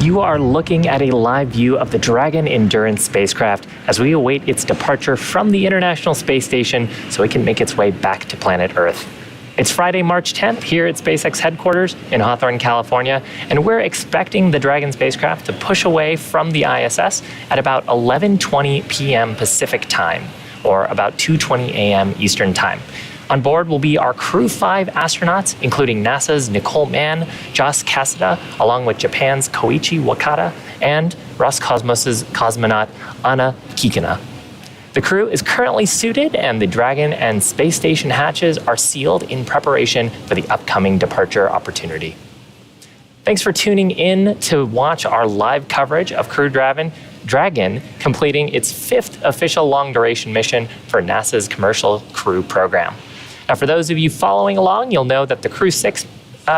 You are looking at a live view of the Dragon Endurance spacecraft as we await its departure from the International Space Station so it can make its way back to planet Earth. It's Friday, March 10th here at SpaceX headquarters in Hawthorne, California, and we're expecting the Dragon spacecraft to push away from the ISS at about 11:20 p.m. Pacific time, or about 2:20 a.m. Eastern time. On board will be our Crew-5 astronauts, including NASA's Nicole Mann, Josh Cassada, along with Japan's Koichi Wakata, and Roscosmos's cosmonaut Anna Kikina. The crew is currently suited, and the Dragon and space station hatches are sealed in preparation for the upcoming departure opportunity. Thanks for tuning in to watch our live coverage of Crew Dragon completing its 5th official long-duration mission for NASA's Commercial Crew program. Now, for those of you following along, you'll know that the Crew-6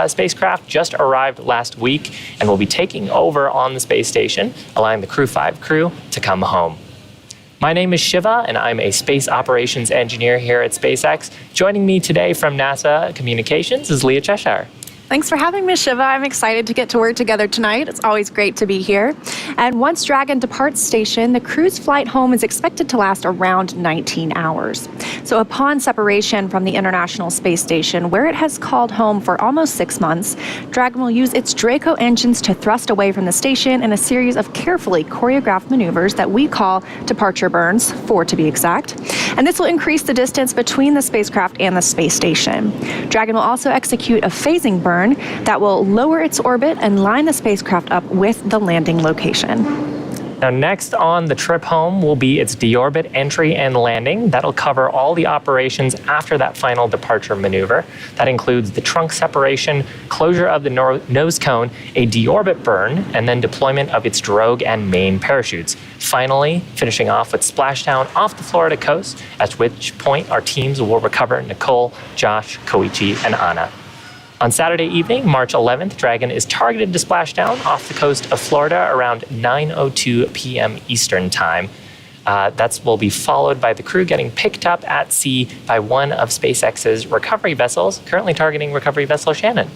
spacecraft just arrived last week and will be taking over on the space station, allowing the Crew-5 crew to come home. My name is Shiva, and I'm a space operations engineer here at SpaceX. Joining me today from NASA Communications is Leah Cheshire. Thanks for having me, Shiva. I'm excited to get to work together tonight. It's always great to be here. And once Dragon departs station, the crew's flight home is expected to last around 19 hours. So upon separation from the International Space Station, where it has called home for almost 6 months, Dragon will use its Draco engines to thrust away from the station in a series of carefully choreographed maneuvers that we call departure burns, 4 to be exact. And this will increase the distance between the spacecraft and the space station. Dragon will also execute a phasing burn that will lower its orbit and line the spacecraft up with the landing location. Now, next on the trip home will be its deorbit entry and landing. That'll cover all the operations after that final departure maneuver. That includes the trunk separation, closure of the nose cone, a deorbit burn, and then deployment of its drogue and main parachutes. Finally, finishing off with splashdown off the Florida coast, at which point our teams will recover Nicole, Josh, Koichi, and Anna. On Saturday evening, March 11th, Dragon is targeted to splash down off the coast of Florida around 9:02 p.m. Eastern Time. That will be followed by the crew getting picked up at sea by one of SpaceX's recovery vessels, currently targeting Recovery Vessel Shannon.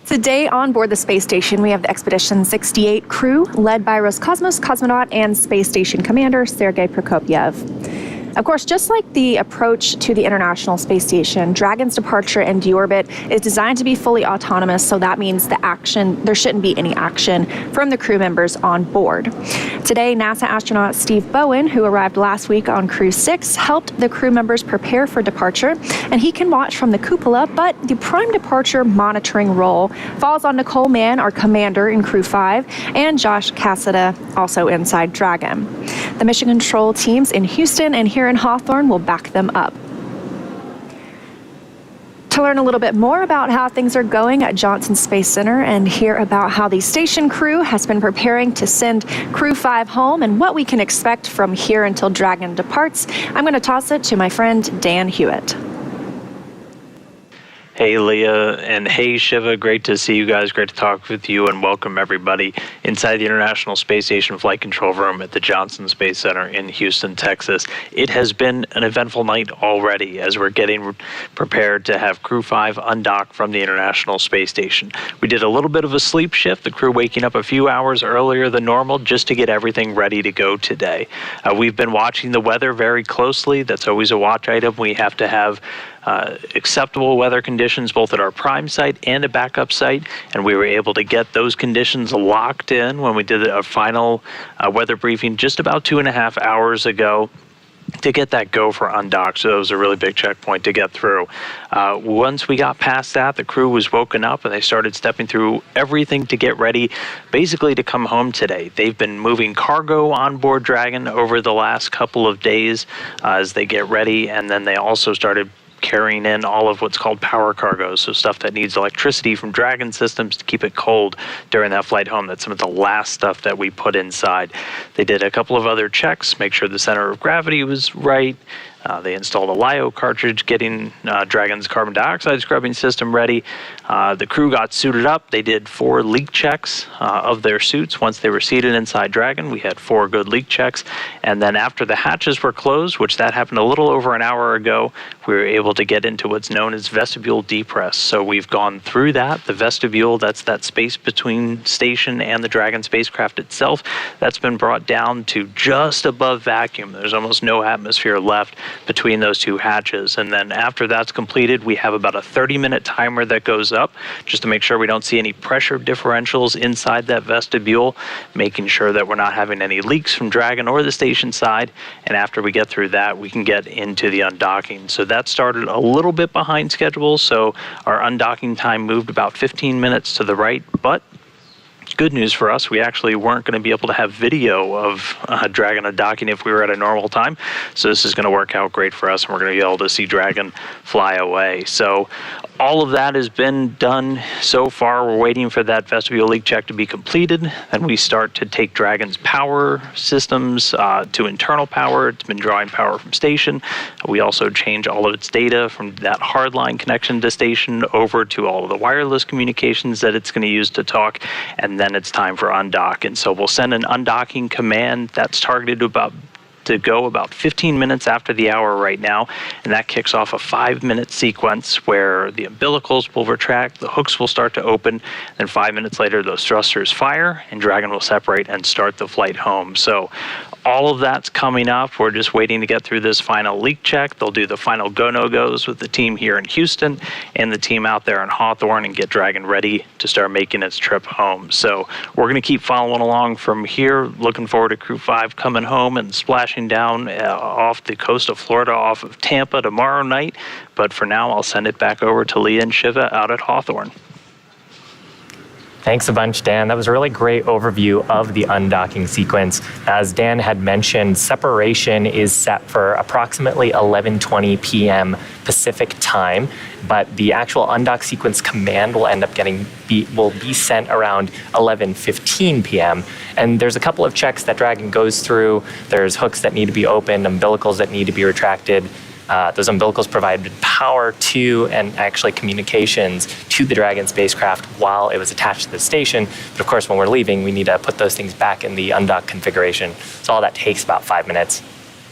Today on board the space station, we have the Expedition 68 crew, led by Roscosmos cosmonaut and space station commander Sergei Prokopyev. Of course, just like the approach to the International Space Station, Dragon's departure and deorbit is designed to be fully autonomous, so that means there shouldn't be any action from the crew members on board. Today, NASA astronaut Steve Bowen, who arrived last week on Crew-6, helped the crew members prepare for departure, and he can watch from the cupola, but the prime departure monitoring role falls on Nicole Mann, our commander in Crew-5, and Josh Cassada, also inside Dragon. The mission control teams in Houston and here in Hawthorne will back them up. To learn a little bit more about how things are going at Johnson Space Center and hear about how the station crew has been preparing to send Crew-5 home and what we can expect from here until Dragon departs, I'm going to toss it to my friend Dan Hewitt. Hey Leah, and hey Shiva, great to see you guys, great to talk with you, and welcome everybody inside the International Space Station Flight Control Room at the Johnson Space Center in Houston, Texas. It has been an eventful night already as we're getting prepared to have Crew-5 undock from the International Space Station. We did a little bit of a sleep shift, the crew waking up a few hours earlier than normal just to get everything ready to go today. We've been watching the weather very closely. That's always a watch item. We have to have acceptable weather conditions both at our prime site and a backup site, and we were able to get those conditions locked in when we did a final weather briefing just about 2.5 hours ago to get that go for undock. So it was a really big checkpoint to get through. Once we got past that, the crew was woken up and they started stepping through everything to get ready basically to come home today. They've been moving cargo on board Dragon over the last couple of days as they get ready, and then they also started carrying in all of what's called power cargo, so stuff that needs electricity from Dragon systems to keep it cold during that flight home. That's some of the last stuff that we put inside. They did a couple of other checks, make sure the center of gravity was right. They installed a LiO cartridge, getting Dragon's carbon dioxide scrubbing system ready. The crew got suited up. They did 4 leak checks of their suits. Once they were seated inside Dragon, we had 4 good leak checks. And then after the hatches were closed, which that happened a little over an hour ago, we were able to get into what's known as vestibule depress. So we've gone through that. The vestibule, that's that space between station and the Dragon spacecraft itself, that's been brought down to just above vacuum. There's almost no atmosphere left between those 2 hatches. And then after that's completed, we have about a 30-minute timer that goes up just to make sure we don't see any pressure differentials inside that vestibule, making sure that we're not having any leaks from Dragon or the station side. And after we get through that, we can get into the undocking. So that started a little bit behind schedule, so our undocking time moved about 15 minutes to the right, but good news for us, we actually weren't going to be able to have video of Dragon undocking if we were at a normal time. So this is going to work out great for us, and we're going to be able to see Dragon fly away. So all of that has been done so far. We're waiting for that vestibule leak check to be completed. Then we start to take Dragon's power systems to internal power. It's been drawing power from station. We also change all of its data from that hardline connection to station over to all of the wireless communications that it's going to use to talk. And then it's time for undock. And so we'll send an undocking command that's targeted to go about 15 minutes after the hour right now, and that kicks off a 5-minute sequence where the umbilicals will retract, the hooks will start to open, and 5 minutes later those thrusters fire and Dragon will separate and start the flight home. So all of that's coming up. We're just waiting to get through this final leak check. They'll do the final go-no-goes with the team here in Houston and the team out there in Hawthorne and get Dragon ready to start making its trip home. So we're going to keep following along from here. Looking forward to Crew-5 coming home and splashing down off the coast of Florida, off of Tampa tomorrow night. But for now, I'll send it back over to Leah and Shiva out at Hawthorne. Thanks a bunch, Dan. That was a really great overview of the undocking sequence. As Dan had mentioned, separation is set for approximately 11:20 p.m. Pacific time, but the actual undock sequence command will end up will be sent around 11:15 p.m. And there's a couple of checks that Dragon goes through. There's hooks that need to be opened, umbilicals that need to be retracted. Those umbilicals provided power to and actually communications to the Dragon spacecraft while it was attached to the station. But of course, when we're leaving, we need to put those things back in the undock configuration. So all that takes about 5 minutes.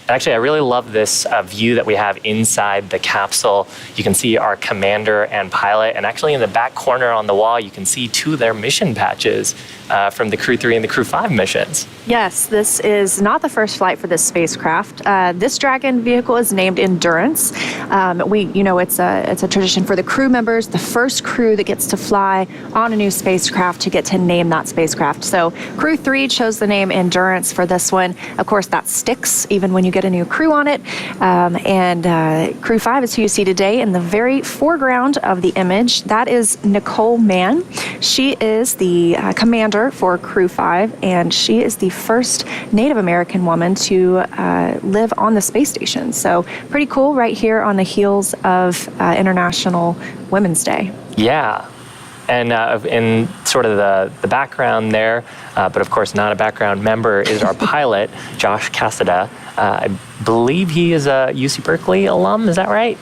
Actually, I really love this view that we have inside the capsule. You can see our commander and pilot, and actually in the back corner on the wall, you can see 2 of their mission patches from the Crew-3 and the Crew-5 missions. Yes, this is not the first flight for this spacecraft. This Dragon vehicle is named Endurance. It's a tradition for the crew members, the first crew that gets to fly on a new spacecraft, to get to name that spacecraft. So Crew-3 chose the name Endurance for this one. Of course, that sticks even when you get a new crew on it. Crew-5 is who you see today in the very foreground of the image. That is Nicole Mann. She is the commander for Crew-5, and she is the first Native American woman to live on the space station. So pretty cool, right here on the heels of International Women's Day. Yeah. And in sort of the background there, but of course not a background member, is our pilot, Josh Cassada. I believe he is a UC Berkeley alum, is that right?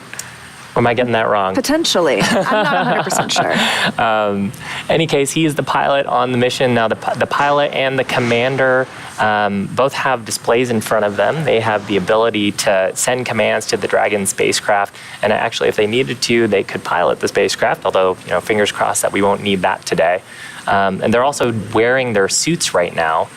Or am I getting that wrong? Potentially. I'm not 100% sure. Any case, he is the pilot on the mission. Now, the pilot and the commander both have displays in front of them. They have the ability to send commands to the Dragon spacecraft, and actually, if they needed to, they could pilot the spacecraft, although, fingers crossed that we won't need that today. And they're also wearing their suits right now.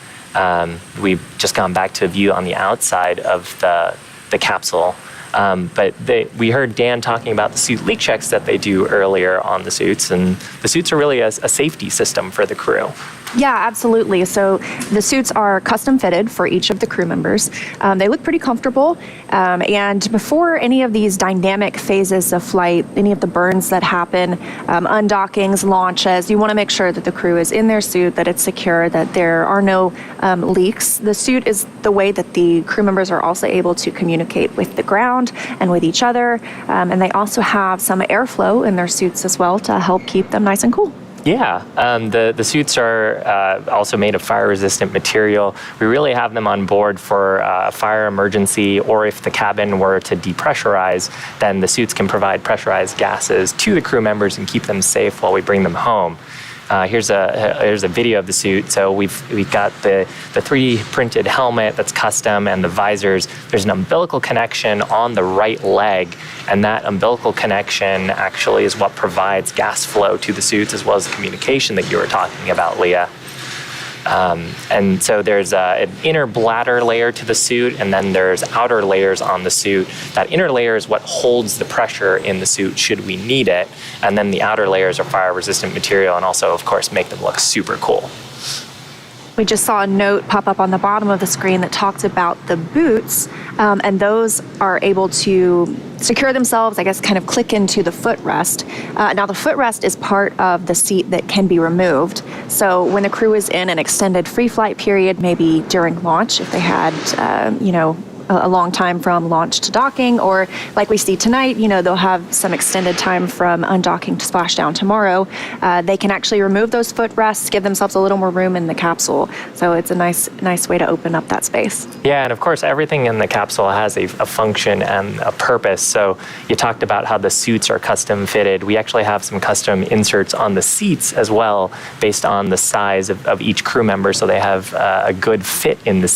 We've just gone back to a view on the outside of the capsule. But we heard Dan talking about the suit leak checks that they do earlier on the suits, and the suits are really a safety system for the crew. Yeah, absolutely. So the suits are custom fitted for each of the crew members. They look pretty comfortable. And before any of these dynamic phases of flight, any of the burns that happen, undockings, launches, you want to make sure that the crew is in their suit, that it's secure, that there are no leaks. The suit is the way that the crew members are also able to communicate with the ground and with each other. And they also have some airflow in their suits as well to help keep them nice and cool. Yeah, the suits are also made of fire-resistant material. We really have them on board for a fire emergency, or if the cabin were to depressurize, then the suits can provide pressurized gases to the crew members and keep them safe while we bring them home. Here's a video of the suit. So we've got the 3D printed helmet that's custom and the visors. There's an umbilical connection on the right leg, and that umbilical connection actually is what provides gas flow to the suits, as well as the communication that you were talking about, Leah. And so there's an inner bladder layer to the suit, and then there's outer layers on the suit. That inner layer is what holds the pressure in the suit should we need it, and then the outer layers are fire-resistant material and also, of course, make them look super cool. We just saw a note pop up on the bottom of the screen that talks about the boots, and those are able to secure themselves, I guess, kind of click into the footrest. Now, the footrest is part of the seat that can be removed. So when the crew is in an extended free flight period, maybe during launch, if they had, a long time from launch to docking, or like we see tonight, they'll have some extended time from undocking to splashdown tomorrow. They can actually remove those footrests, give themselves a little more room in the capsule. So it's a nice way to open up that space. Yeah, and of course, everything in the capsule has a function and a purpose. So you talked about how the suits are custom fitted. We actually have some custom inserts on the seats as well, based on the size of each crew member, so they have a good fit in the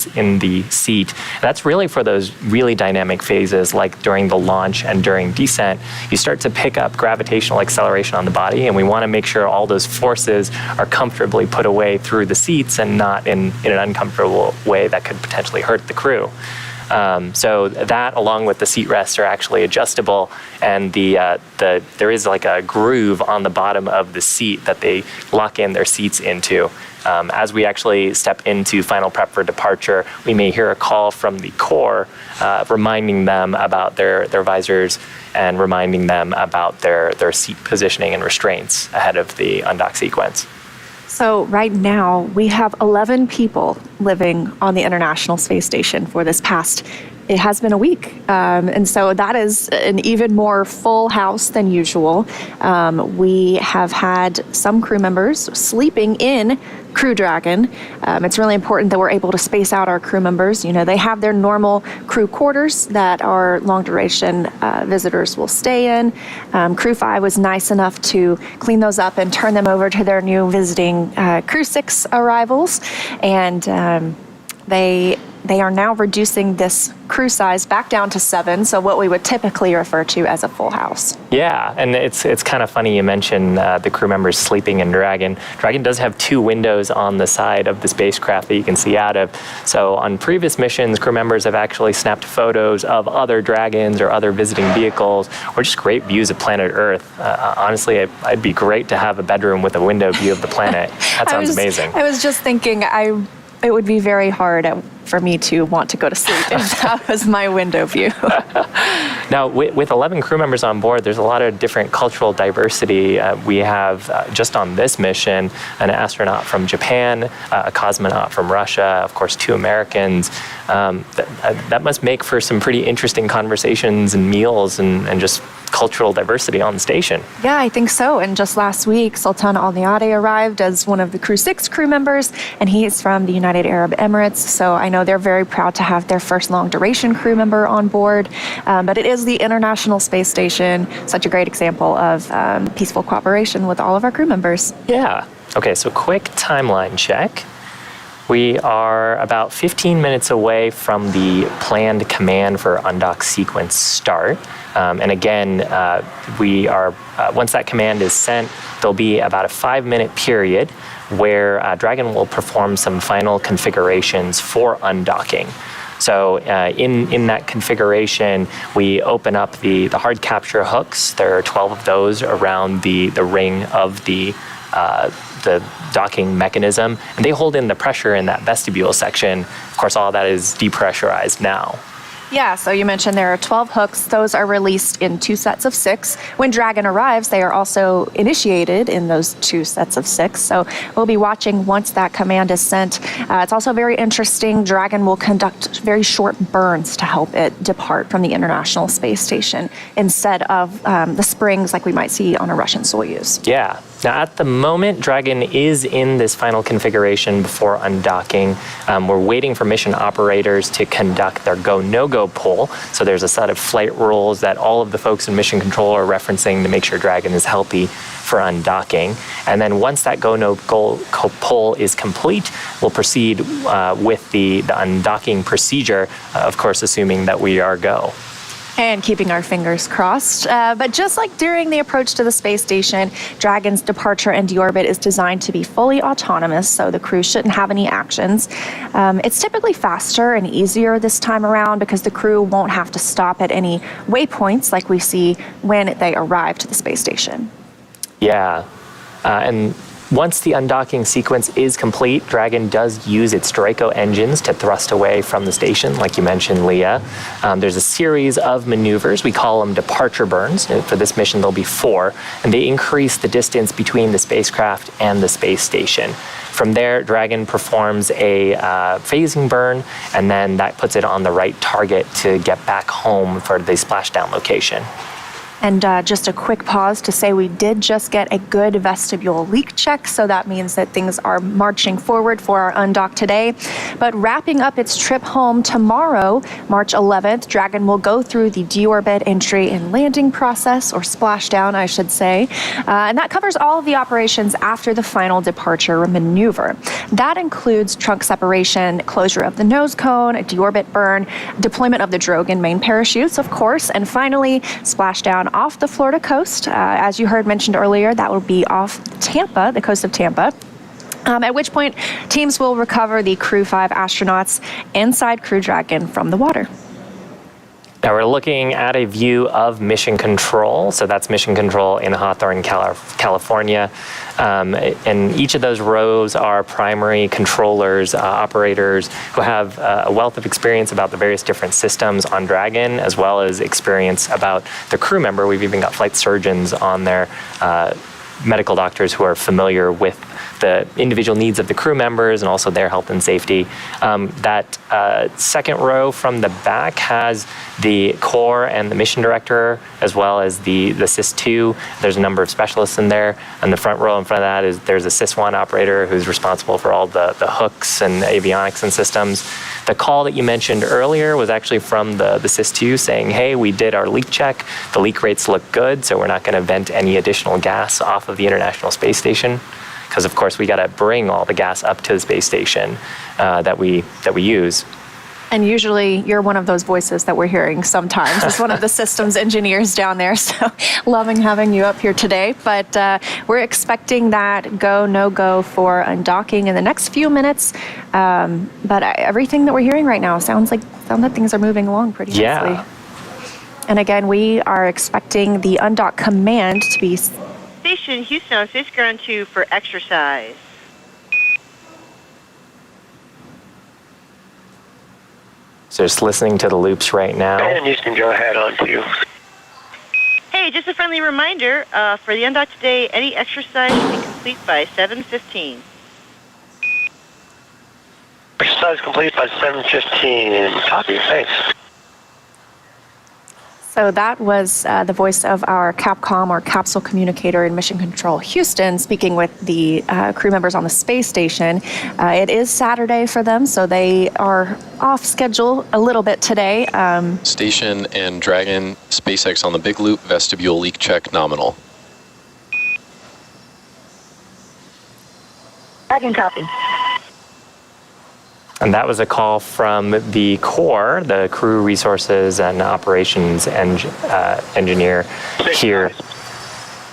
seat. And that's really for those really dynamic phases, like during the launch and during descent. You start to pick up gravitational acceleration on the body, and we want to make sure all those forces are comfortably put away through the seats and not in an uncomfortable way that could potentially hurt the crew. So that, along with the seat rests, are actually adjustable, and there is like a groove on the bottom of the seat that they lock in their seats into. As we actually step into final prep for departure, we may hear a call from the core reminding them about their visors and reminding them about their seat positioning and restraints ahead of the undock sequence. So right now, we have 11 people living on the International Space Station for this past, it has been a week. And so that is an even more full house than usual. We have had some crew members sleeping in Crew Dragon. It's really important that we're able to space out our crew members. They have their normal crew quarters that our long duration visitors will stay in. Crew-5 was nice enough to clean those up and turn them over to their new visiting Crew-6 arrivals. And they they are now reducing this crew size back down to 7, so what we would typically refer to as a full house. Yeah, and it's kind of funny you mentioned the crew members sleeping in Dragon. Dragon does have 2 windows on the side of the spacecraft that you can see out of. So on previous missions, crew members have actually snapped photos of other Dragons or other visiting vehicles, or just great views of planet Earth. Honestly, it'd be great to have a bedroom with a window view of the planet. That sounds amazing. I was just thinking, it would be very hard for me to want to go to sleep if that was my window view. Now, with 11 crew members on board, there's a lot of different cultural diversity. We have, just on this mission, an astronaut from Japan, a cosmonaut from Russia, of course, 2 Americans. That must make for some pretty interesting conversations and meals and just cultural diversity on the station. Yeah, I think so. And just last week, Sultan Al-Niadi arrived as one of the Crew-6 crew members, and he is from the United Arab Emirates. So I know they're very proud to have their first long-duration crew member on board. But it is the International Space Station, such a great example of peaceful cooperation with all of our crew members. Yeah. Okay, so quick timeline check. We are about 15 minutes away from the planned command for undock sequence start. And again, we are once that command is sent, there'll be about a 5-minute period where Dragon will perform some final configurations for undocking. So in that configuration, we open up the hard capture hooks. There are 12 of those around the ring of the docking mechanism, and they hold in the pressure in that vestibule section. Of course, all that is depressurized now. Yeah, so you mentioned there are 12 hooks. Those are released in 2 sets of 6. When Dragon arrives, they are also initiated in those 2 sets of 6. So we'll be watching once that command is sent. It's also very interesting. Dragon will conduct very short burns to help it depart from the International Space Station instead of the springs like we might see on a Russian Soyuz. Yeah. Now, at the moment, Dragon is in this final configuration before undocking. We're waiting for mission operators to conduct their go, no-go poll. So there's a set of flight rules that all of the folks in mission control are referencing to make sure Dragon is healthy for undocking. And then once that go, no-go poll is complete, we'll proceed with the undocking procedure, of course, assuming that we are go. And keeping our fingers crossed. But just like during the approach to the space station, Dragon's departure and deorbit is designed to be fully autonomous, so the crew shouldn't have any actions. It's typically faster and easier this time around because the crew won't have to stop at any waypoints like we see when they arrive to the space station. Yeah. And once the undocking sequence is complete, Dragon does use its Draco engines to thrust away from the station, like you mentioned, Leah. There's a series of maneuvers. We call them departure burns. For this mission, there'll be 4, and they increase the distance between the spacecraft and the space station. From there, Dragon performs a phasing burn, and then that puts it on the right target to get back home for the splashdown location. And just a quick pause to say we did just get a good vestibule leak check, so that means that things are marching forward for our undock today. But wrapping up its trip home tomorrow, March 11th, Dragon will go through the deorbit entry and landing process, or splashdown, I should say. And that covers all of the operations after the final departure maneuver. That includes trunk separation, closure of the nose cone, a deorbit burn, deployment of the drogue and main parachutes, of course, and finally, splashdown off the Florida coast. As you heard mentioned earlier, that will be off Tampa, the coast of Tampa. At which point, teams will recover the Crew-5 astronauts inside Crew Dragon from the water. Now we're looking at a view of Mission Control. So that's Mission Control in Hawthorne, California. And each of those rows are primary controllers, operators who have a wealth of experience about the various different systems on Dragon, as well as experience about the crew member. We've even got flight surgeons on there, medical doctors who are familiar with the individual needs of the crew members and also their health and safety. That second row from the back has the core and the mission director, as well as the SIS-2. There's a number of specialists in there. And the front row in front of that there's a SIS-1 operator who's responsible for all the hooks and avionics and systems. The call that you mentioned earlier was actually from the SIS-2 saying, hey, we did our leak check. The leak rates look good, so we're not going to vent any additional gas off of the International Space Station. Because of course we got to bring all the gas up to the space station that we use. And usually you're one of those voices that we're hearing sometimes as one of the systems engineers down there. So loving having you up here today. But we're expecting that go, no-go for undocking in the next few minutes. But everything that we're hearing right now sounds like things are moving along pretty nicely. And again, we are expecting the undock command to be... Station Houston on Spacecraft 2 for exercise. So just listening to the loops right now. And you can go ahead on to. Hey, just a friendly reminder, for the undock today, any exercise should be complete by 7:15. Exercise complete by 7:15. Copy, thanks. So that was the voice of our CAPCOM, or Capsule Communicator in Mission Control Houston, speaking with the crew members on the space station. It is Saturday for them, so they are off schedule a little bit today. Station and Dragon, SpaceX on the Big Loop, vestibule leak check nominal. Dragon copy. And that was a call from the core, the crew resources and operations engineer here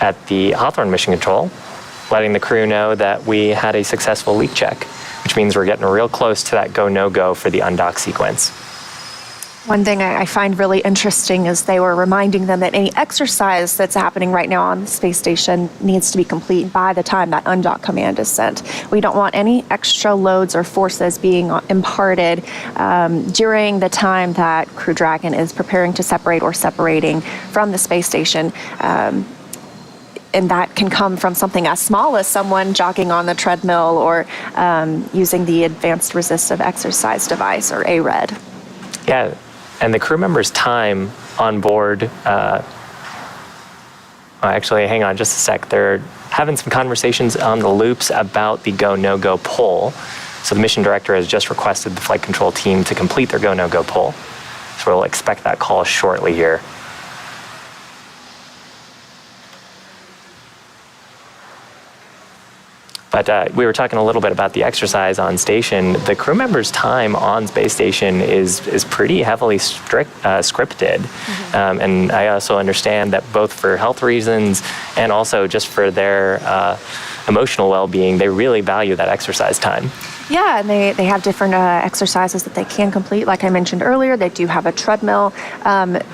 at the Hawthorne Mission Control, letting the crew know that we had a successful leak check, which means we're getting real close to that go, no go for the undock sequence. One thing I find really interesting is they were reminding them that any exercise that's happening right now on the space station needs to be complete by the time that undock command is sent. We don't want any extra loads or forces being imparted during the time that Crew Dragon is preparing to separate or separating from the space station. And that can come from something as small as someone jogging on the treadmill or using the Advanced Resistive Exercise Device, or ARED. Yeah. And the crew members' time on board, actually, hang on just a sec. They're having some conversations on the loops about the go, no-go poll. So the mission director has just requested the flight control team to complete their go, no-go poll. So we'll expect that call shortly here. But we were talking a little bit about the exercise on station. The crew members' time on space station is pretty heavily scripted. Mm-hmm. And I also understand that both for health reasons and also just for their emotional well-being, they really value that exercise time. Yeah, and they have different exercises that they can complete. Like I mentioned earlier, they do have a treadmill.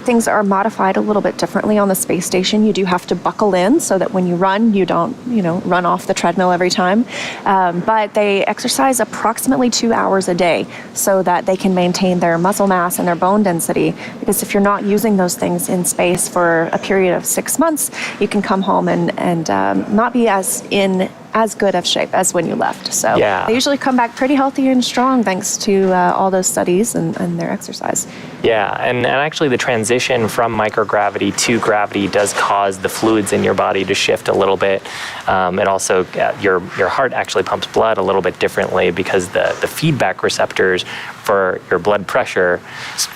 Things are modified a little bit differently on the space station. You do have to buckle in so that when you run, you don't, run off the treadmill every time. But they exercise approximately 2 hours a day so that they can maintain their muscle mass and their bone density. Because if you're not using those things in space for a period of 6 months, you can come home and not be as good of shape as when you left. So They usually come back pretty healthy and strong thanks to all those studies and their exercise. Yeah, and actually the transition from microgravity to gravity does cause the fluids in your body to shift a little bit. And also your heart actually pumps blood a little bit differently because the feedback receptors for your blood pressure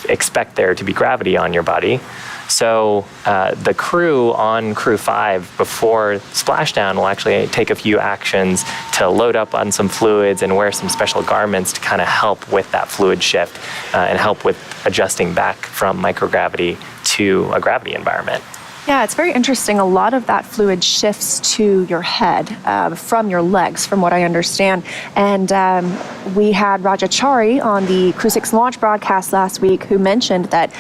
expect there to be gravity on your body. So the crew on Crew-5 before splashdown will actually take a few actions to load up on some fluids and wear some special garments to kind of help with that fluid shift and help with adjusting back from microgravity to a gravity environment. Yeah, it's very interesting. A lot of that fluid shifts to your head from your legs, from what I understand. And we had Rajachari on the Crew-6 launch broadcast last week who mentioned that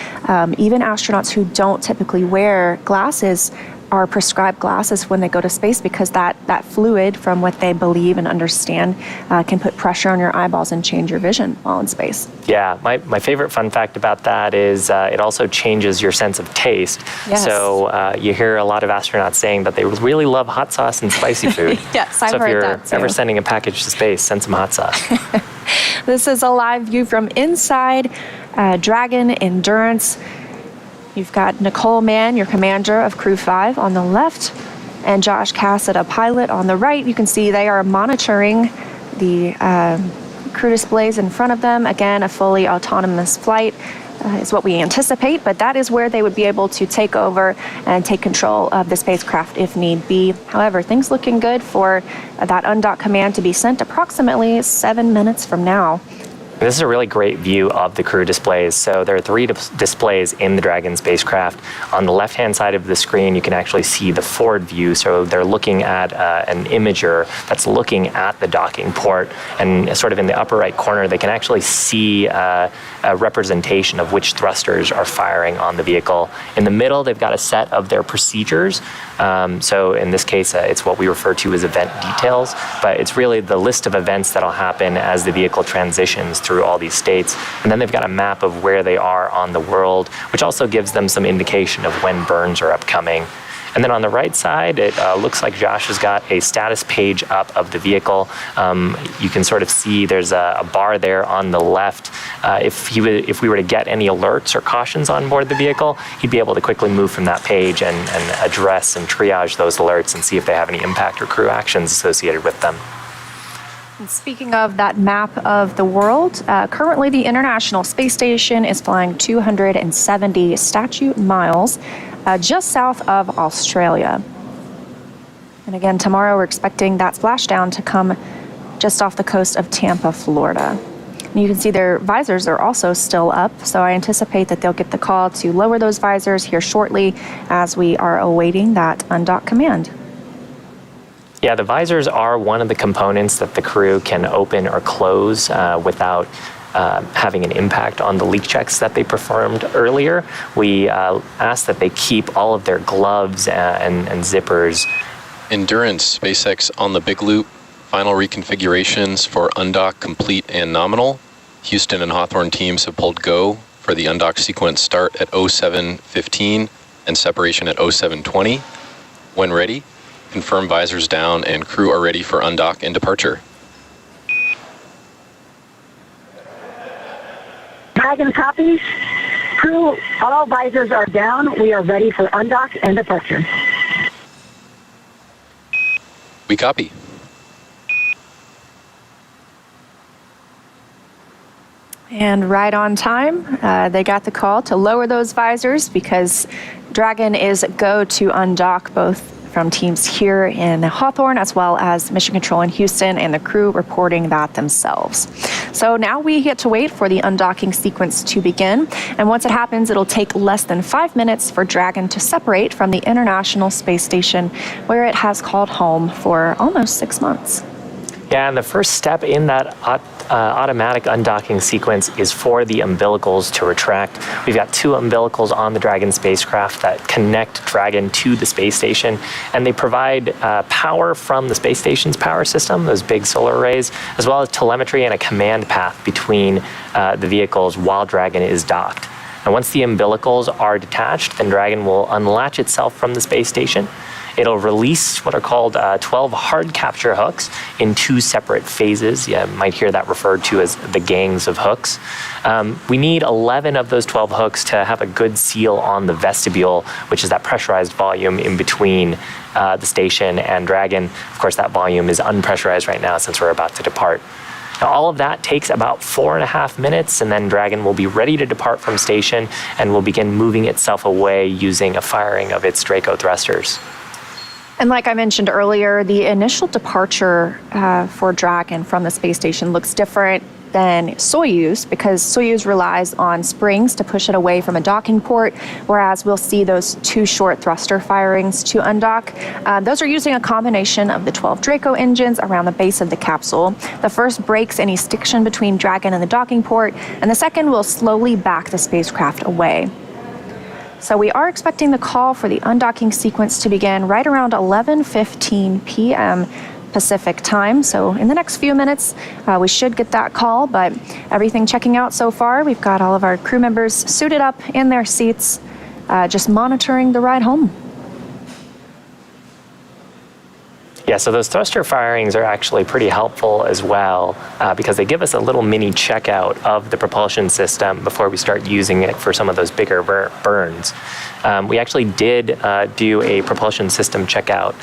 even astronauts who don't typically wear glasses are prescribed glasses when they go to space because that fluid, from what they believe and understand, can put pressure on your eyeballs and change your vision while in space. Yeah, my favorite fun fact about that is it also changes your sense of taste. Yes. So you hear a lot of astronauts saying that they really love hot sauce and spicy food. Yes, I've heard that. So if you're ever sending a package to space, send some hot sauce. This is a live view from inside Dragon Endurance. You've got Nicole Mann, your commander of Crew-5, on the left, and Josh Cassett, a pilot, on the right. You can see they are monitoring the crew displays in front of them. Again, a fully autonomous flight is what we anticipate, but that is where they would be able to take over and take control of the spacecraft if need be. However, things looking good for that undock command to be sent approximately 7 minutes from now. This is a really great view of the crew displays. So there are 3 displays in the Dragon spacecraft. On the left-hand side of the screen, you can actually see the forward view. So they're looking at an imager that's looking at the docking port. And sort of in the upper right corner, they can actually see a representation of which thrusters are firing on the vehicle. In the middle, they've got a set of their procedures. So in this case, it's what we refer to as event details, but it's really the list of events that'll happen as the vehicle transitions through all these states. And then they've got a map of where they are on the world, which also gives them some indication of when burns are upcoming. And then on the right side, it looks like Josh has got a status page up of the vehicle. You can sort of see there's a bar there on the left. If we were to get any alerts or cautions on board the vehicle, he'd be able to quickly move from that page and address and triage those alerts and see if they have any impact or crew actions associated with them. And speaking of that map of the world, currently the International Space Station is flying 270 statute miles just south of Australia. And again, tomorrow we're expecting that splashdown to come just off the coast of Tampa, Florida. And you can see their visors are also still up, so I anticipate that they'll get the call to lower those visors here shortly as we are awaiting that undock command. Yeah, the visors are one of the components that the crew can open or close without having an impact on the leak checks that they performed earlier. We asked that they keep all of their gloves and zippers. Endurance, SpaceX on the Big Loop, final reconfigurations for undock complete and nominal. Houston and Hawthorne teams have pulled go for the undock sequence start at 07:15 and separation at 07:20. When ready, confirm visors down and crew are ready for undock and departure. Dragon copies. Crew, all visors are down. We are ready for undock and departure. We copy. And right on time, they got the call to lower those visors because Dragon is go to undock both from teams here in Hawthorne as well as Mission Control in Houston, and the crew reporting that themselves. So now we get to wait for the undocking sequence to begin. And once it happens, it'll take less than 5 minutes for Dragon to separate from the International Space Station, where it has called home for almost 6 months. Yeah, and the first step in that automatic undocking sequence is for the umbilicals to retract. We've got 2 umbilicals on the Dragon spacecraft that connect Dragon to the space station, and they provide power from the space station's power system, those big solar arrays, as well as telemetry and a command path between the vehicles while Dragon is docked. And once the umbilicals are detached, then Dragon will unlatch itself from the space station. It'll release what are called 12 hard capture hooks in 2 separate phases. You might hear that referred to as the gangs of hooks. We need 11 of those 12 hooks to have a good seal on the vestibule, which is that pressurized volume in between the station and Dragon. Of course, that volume is unpressurized right now since we're about to depart. Now, all of that takes about 4.5 minutes, and then Dragon will be ready to depart from station and will begin moving itself away using a firing of its Draco thrusters. And like I mentioned earlier, the initial departure for Dragon from the space station looks different than Soyuz, because Soyuz relies on springs to push it away from a docking port, whereas we'll see those 2 short thruster firings to undock. Those are using a combination of the 12 Draco engines around the base of the capsule. The first breaks any stiction between Dragon and the docking port, and the second will slowly back the spacecraft away. So we are expecting the call for the undocking sequence to begin right around 11:15 p.m. Pacific time. So in the next few minutes, we should get that call, but everything checking out so far. We've got all of our crew members suited up in their seats, just monitoring the ride home. Yeah, so those thruster firings are actually pretty helpful as well because they give us a little mini checkout of the propulsion system before we start using it for some of those bigger burns. We actually did do a propulsion system checkout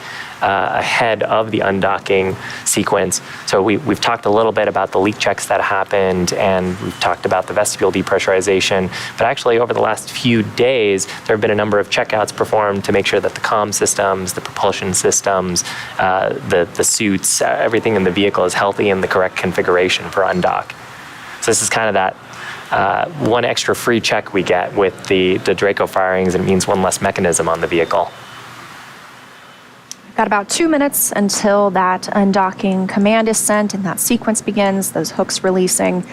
ahead of the undocking sequence. So we've talked a little bit about the leak checks that happened, and we've talked about the vestibule depressurization. But actually, over the last few days, there have been a number of checkouts performed to make sure that the comm systems, the propulsion systems, the suits, everything in the vehicle is healthy in the correct configuration for undock. So this is kind of that one extra free check we get with the Draco firings, and it means one less mechanism on the vehicle. Got about 2 minutes until that undocking command is sent and that sequence begins, those hooks releasing.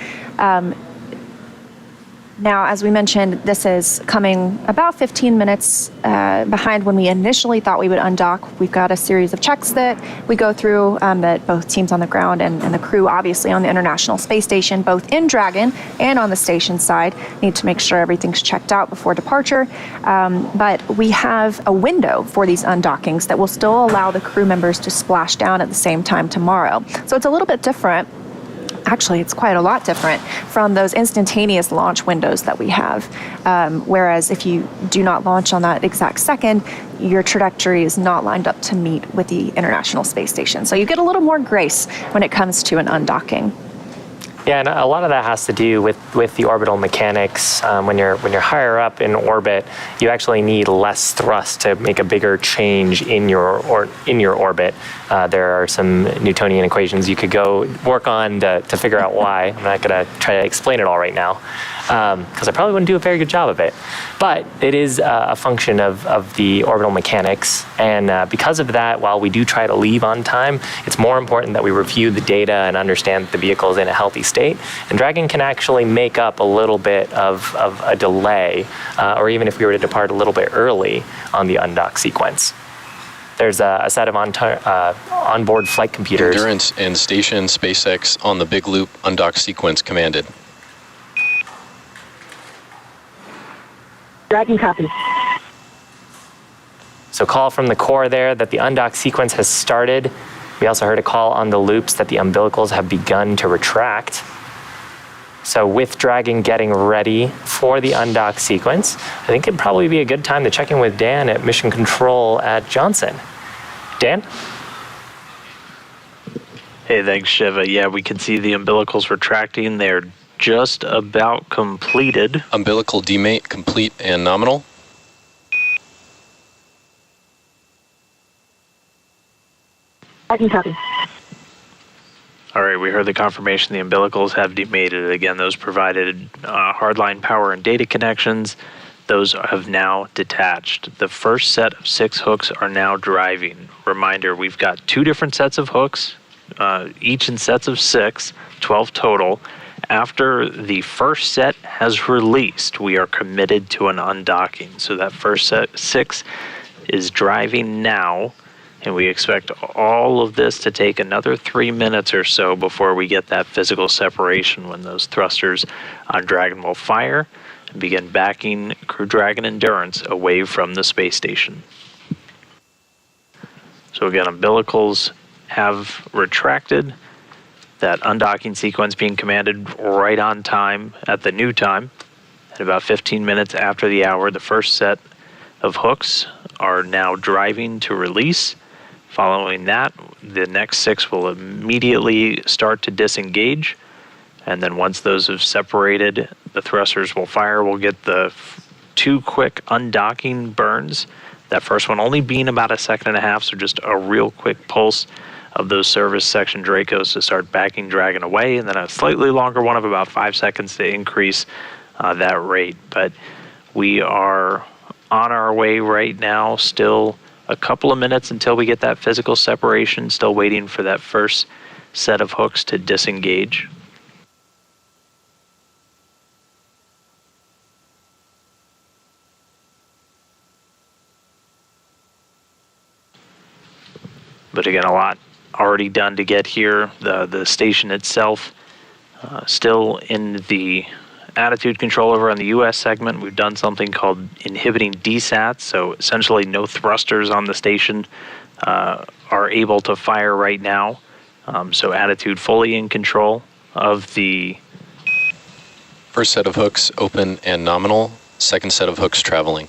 Now, as we mentioned, this is coming about 15 minutes behind when we initially thought we would undock. We've got a series of checks that we go through that both teams on the ground and the crew, obviously on the International Space Station, both in Dragon and on the station side, need to make sure everything's checked out before departure. But we have a window for these undockings that will still allow the crew members to splash down at the same time tomorrow. So it's a little bit different. Actually, it's quite a lot different from those instantaneous launch windows that we have. Whereas if you do not launch on that exact second, your trajectory is not lined up to meet with the International Space Station. So you get a little more grace when it comes to an undocking. Yeah, and a lot of that has to do with the orbital mechanics. When you're higher up in orbit, you actually need less thrust to make a bigger change in your orbit. There are some Newtonian equations you could go work on to figure out why. I'm not going to try to explain it all right now, because I probably wouldn't do a very good job of it. But it is a function of the orbital mechanics, and because of that, while we do try to leave on time, it's more important that we review the data and understand that the vehicle is in a healthy state. And Dragon can actually make up a little bit of a delay, or even if we were to depart a little bit early on the undock sequence. There's a set of onboard flight computers. Endurance and Station SpaceX on the Big Loop undock sequence commanded. Dragon copy. So call from the core there that the undock sequence has started. We also heard a call on the loops that the umbilicals have begun to retract. So with Dragon getting ready for the undock sequence, I think it'd probably be a good time to check in with Dan at Mission Control at Johnson. Dan? Hey, thanks, Shiva. Yeah, we can see the umbilicals retracting. They're just about completed. Umbilical demate complete and nominal. Dragon copy. All right, we heard the confirmation the umbilicals have demated. Again, those provided hardline power and data connections. Those have now detached. The first set of 6 hooks are now driving. Reminder, we've got 2 different sets of hooks, each in sets of 6, 12 total. After the first set has released, we are committed to an undocking. So that first set, 6, is driving now. And we expect all of this to take another 3 minutes or so before we get that physical separation, when those thrusters on Dragon will fire and begin backing Crew Dragon Endurance away from the space station. So again, umbilicals have retracted. That undocking sequence being commanded right on time at the new time. At about 15 minutes after the hour, the first set of hooks are now driving to release. Following that, the next 6 will immediately start to disengage. And then once those have separated, the thrusters will fire. We'll get the 2 quick undocking burns. That first one only being about 1.5 seconds, so just a real quick pulse of those service section Dracos to start backing Dragon away, and then a slightly longer one of about 5 seconds to increase that rate. But we are on our way right now, still a couple of minutes until we get that physical separation, still waiting for that first set of hooks to disengage. But again, a lot already done to get here. The station itself still in the attitude control over on the US segment. We've done something called inhibiting desats, so essentially no thrusters on the station are able to fire right now. So attitude fully in control of the... First set of hooks open and nominal. Second set of hooks traveling.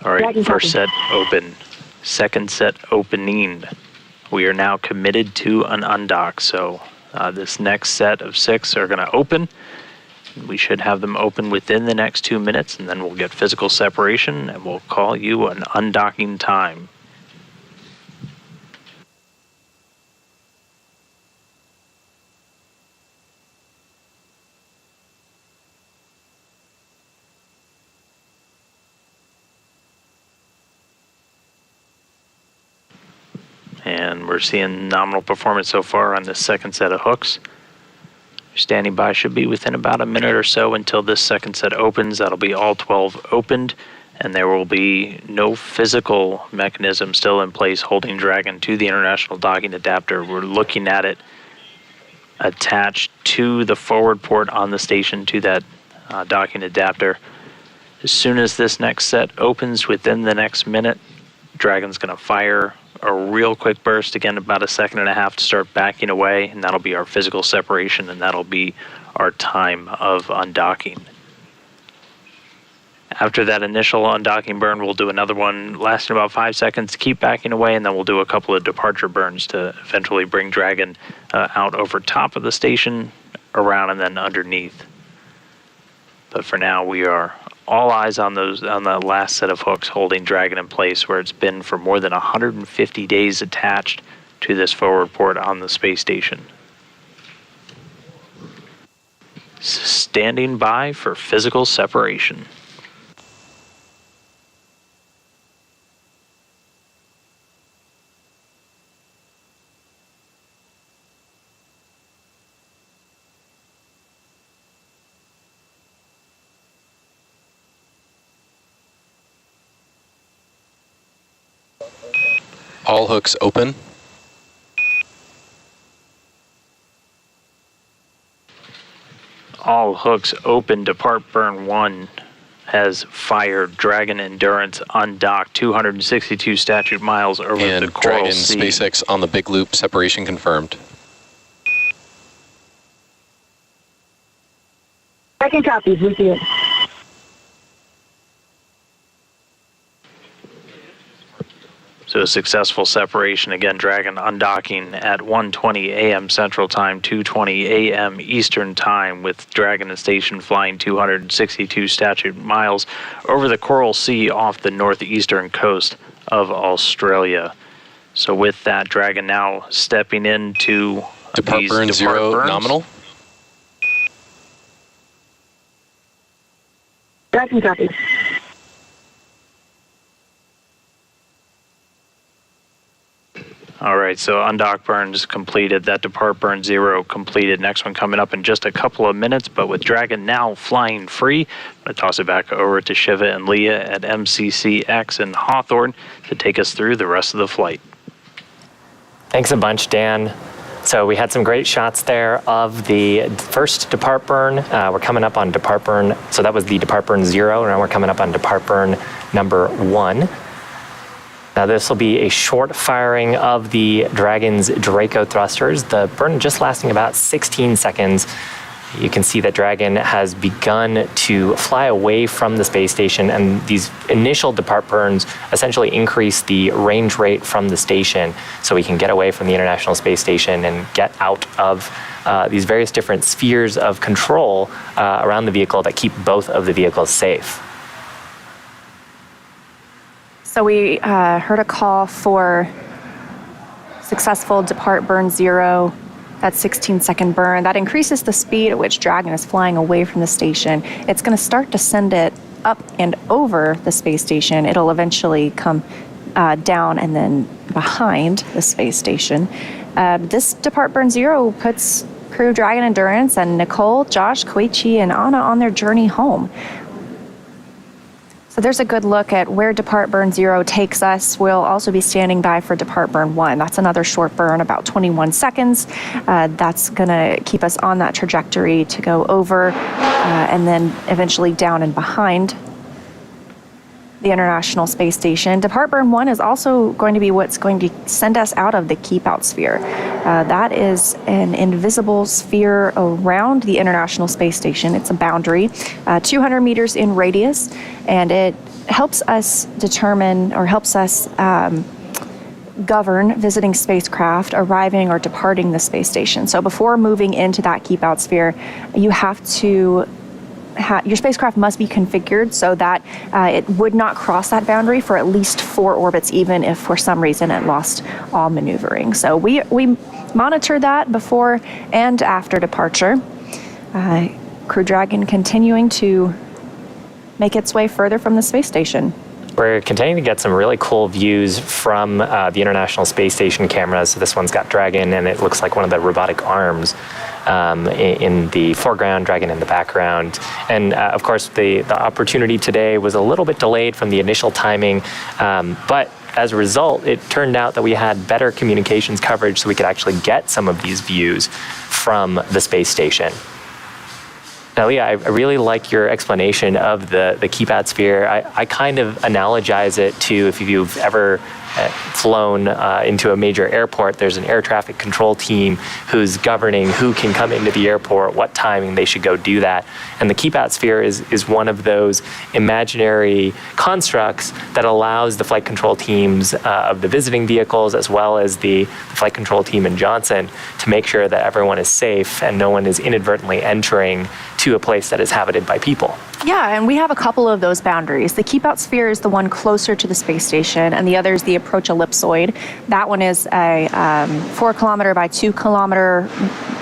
All right, first set open. Second set opening. We are now committed to an undock, so this next set of 6 are going to open. We should have them open within the next 2 minutes, and then we'll get physical separation, and we'll call you an undocking time. And we're seeing nominal performance so far on this second set of hooks. Standing by should be within about a minute or so until this second set opens. That'll be all 12 opened, and there will be no physical mechanism still in place holding Dragon to the international docking adapter. We're looking at it attached to the forward port on the station to that docking adapter. As soon as this next set opens within the next minute, Dragon's going to fire a real quick burst, again about a second and a half, to start backing away, and that'll be our physical separation, and that'll be our time of undocking. After that initial undocking burn, we'll do another one lasting about 5 seconds to keep backing away, and then we'll do a couple of departure burns to eventually bring Dragon out over top of the station, around, and then underneath. But for now, we are all eyes on that last set of hooks holding Dragon in place, where it's been for more than 150 days attached to this forward port on the space station. Standing by for physical separation. All hooks open. All hooks open. Depart burn 1 has fired. Dragon Endurance undocked 262 statute miles over And the Coral Dragon Sea. SpaceX on the big loop, separation confirmed. Second copies with you. So a successful separation. Again, Dragon undocking at 1:20 a.m. Central Time, 2:20 a.m. Eastern Time, with Dragon and station flying 262 statute miles over the Coral Sea off the northeastern coast of Australia. So with that, Dragon now stepping into Depart these burn depart 0 burns. nominal. Second copies. All right, so undock burns completed. That depart burn 0 completed. Next one coming up in just a couple of minutes, but with Dragon now flying free, I'm going to toss it back over to Shiva and Leah at MCCX in Hawthorne to take us through the rest of the flight. Thanks a bunch, Dan. So we had some great shots there of the first depart burn. We're coming up on depart burn. So that was the depart burn 0. Now we're coming up on depart burn number 1. Now this will be a short firing of the Dragon's Draco thrusters, the burn just lasting about 16 seconds. You can see that Dragon has begun to fly away from the space station, and these initial depart burns essentially increase the range rate from the station, so we can get away from the International Space Station and get out of these various different spheres of control around the vehicle that keep both of the vehicles safe. So we heard a call for successful depart burn 0, that 16-second burn. That increases the speed at which Dragon is flying away from the station. It's going to start to send it up and over the space station. It'll eventually come down and then behind the space station. This depart burn 0 puts Crew Dragon Endurance and Nicole, Josh, Koichi, and Anna on their journey home. So there's a good look at where depart burn 0 takes us. We'll also be standing by for depart burn 1. That's another short burn, about 21 seconds. That's going to keep us on that trajectory to go over and then eventually down and behind the International Space Station. Depart burn 1 is also going to be what's going to send us out of the keep out sphere. That is an invisible sphere around the International Space Station. It's a boundary, 200 meters in radius, and it helps us determine, or helps us govern visiting spacecraft arriving or departing the space station. So before moving into that keep out sphere, you have to your spacecraft must be configured so that it would not cross that boundary for at least 4 orbits, even if for some reason it lost all maneuvering. So we monitor that before and after departure. Crew Dragon continuing to make its way further from the space station. We're continuing to get some really cool views from the International Space Station cameras. So this one's got Dragon, and it looks like one of the robotic arms in the foreground, Dragon in the background. And of course, the opportunity today was a little bit delayed from the initial timing, but as a result, it turned out that we had better communications coverage so we could actually get some of these views from the space station. Now, Leah, I really like your explanation of the keypad sphere. I kind of analogize it to if you've ever flown into a major airport, there's an air traffic control team who's governing who can come into the airport, what timing they should go do that. And the keypad sphere is one of those imaginary constructs that allows the flight control teams of the visiting vehicles as well as the flight control team in Johnson to make sure that everyone is safe and no one is inadvertently entering to a place that is habited by people. Yeah, and we have a couple of those boundaries. The keep out sphere is the one closer to the space station, and the other is the approach ellipsoid. That one is a 4 kilometer by 2 kilometer,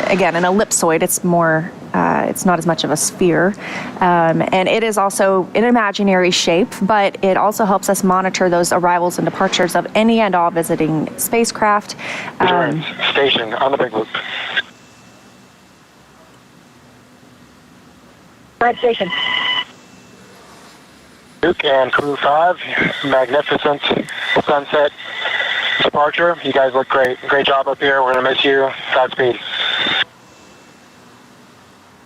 again, an ellipsoid. It's more, it's not as much of a sphere. And it is also an imaginary shape, but it also helps us monitor those arrivals and departures of any and all visiting spacecraft. Station on the big loop. Red station. Duke and Crew-5, magnificent sunset departure. You guys look great. Great job up here. We're going to miss you. Godspeed.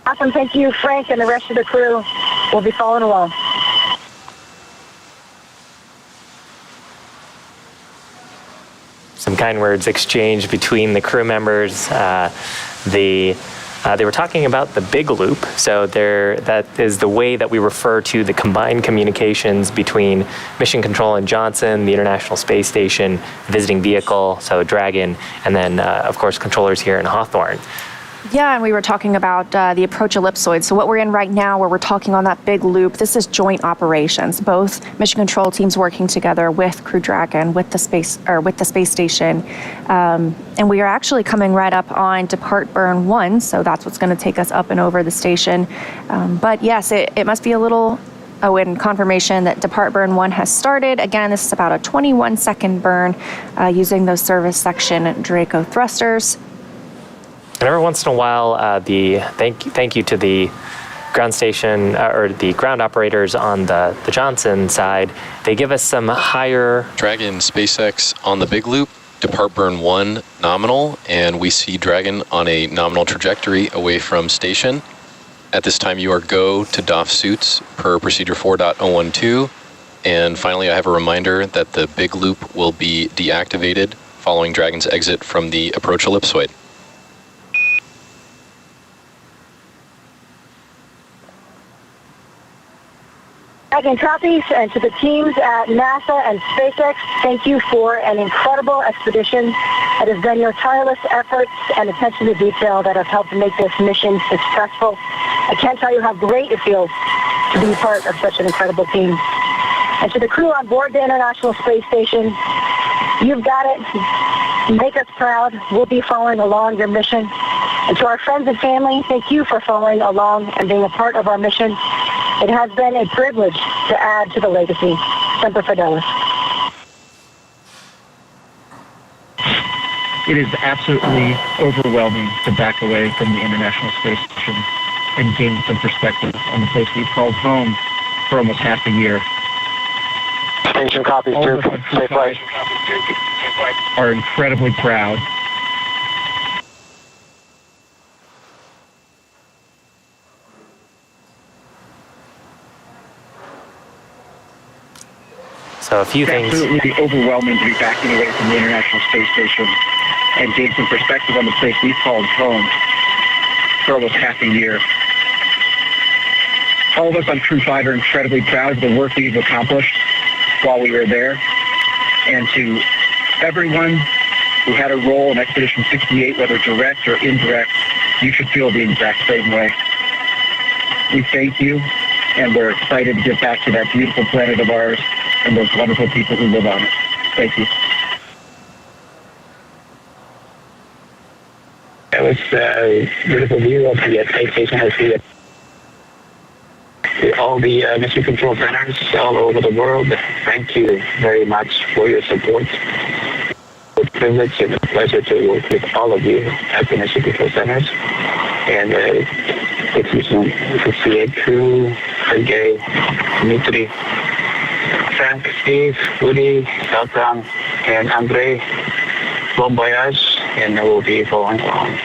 Awesome. Thank you, Frank, and the rest of the crew. We'll be following along. Some kind words exchanged between the crew members. They were talking about the big loop. So that is the way that we refer to the combined communications between Mission Control in Johnson, the International Space Station, visiting vehicle, so Dragon, and then, of course, controllers here in Hawthorne. Yeah, and we were talking about the approach ellipsoid. So what we're in right now, where we're talking on that big loop, this is joint operations. Both mission control teams working together with Crew Dragon, with the space station, and we are actually coming right up on Depart Burn 1. So that's what's going to take us up and over the station. But yes, it must be a little. Oh, and confirmation that Depart Burn 1 has started. Again, this is about a 21-second burn using those service section Draco thrusters. And every once in a while, thank you to the ground station or the ground operators on the Johnson side. They give us some higher. Dragon SpaceX on the big loop, Depart Burn 1 nominal, and we see Dragon on a nominal trajectory away from station. At this time, you are go to doff suits per procedure 4.012. And finally, I have a reminder that the big loop will be deactivated following Dragon's exit from the approach ellipsoid. Dragon copies, and to the teams at NASA and SpaceX, thank you for an incredible expedition. It has been your tireless efforts and attention to detail that have helped make this mission successful. I can't tell you how great it feels to be part of such an incredible team. And to the crew on board the International Space Station, you've got it. Make us proud. We'll be following along your mission. And to our friends and family, thank you for following along and being a part of our mission. It has been a privilege to add to the legacy. Semper Fidelis. It is absolutely overwhelming to back away from the International Space Station and gain some perspective on the place we've called home for almost half a year. Station copies, All Duke. of us on Safe flight. Crew-5 are incredibly proud. So a few things. It's absolutely overwhelming to be backing away from the International Space Station and gain some perspective on the place we've called home for almost half a year. All of us on Crew-5 are incredibly proud of the work we've accomplished while we were there. And to everyone who had a role in Expedition 68, whether direct or indirect, you should feel the exact same way. We thank you, and we're excited to get back to that beautiful planet of ours and those wonderful people who live on it. Thank you. That was a beautiful view of the space station. all the mission control centers all over the world, thank you very much for your support. It's a privilege and a pleasure to work with all of you at the mission control centers. And it's Mission 68 crew, Sergey, Dmitry, Frank, Steve, Woody, Sultan, and Andre. Bon voyage, and we'll be following along.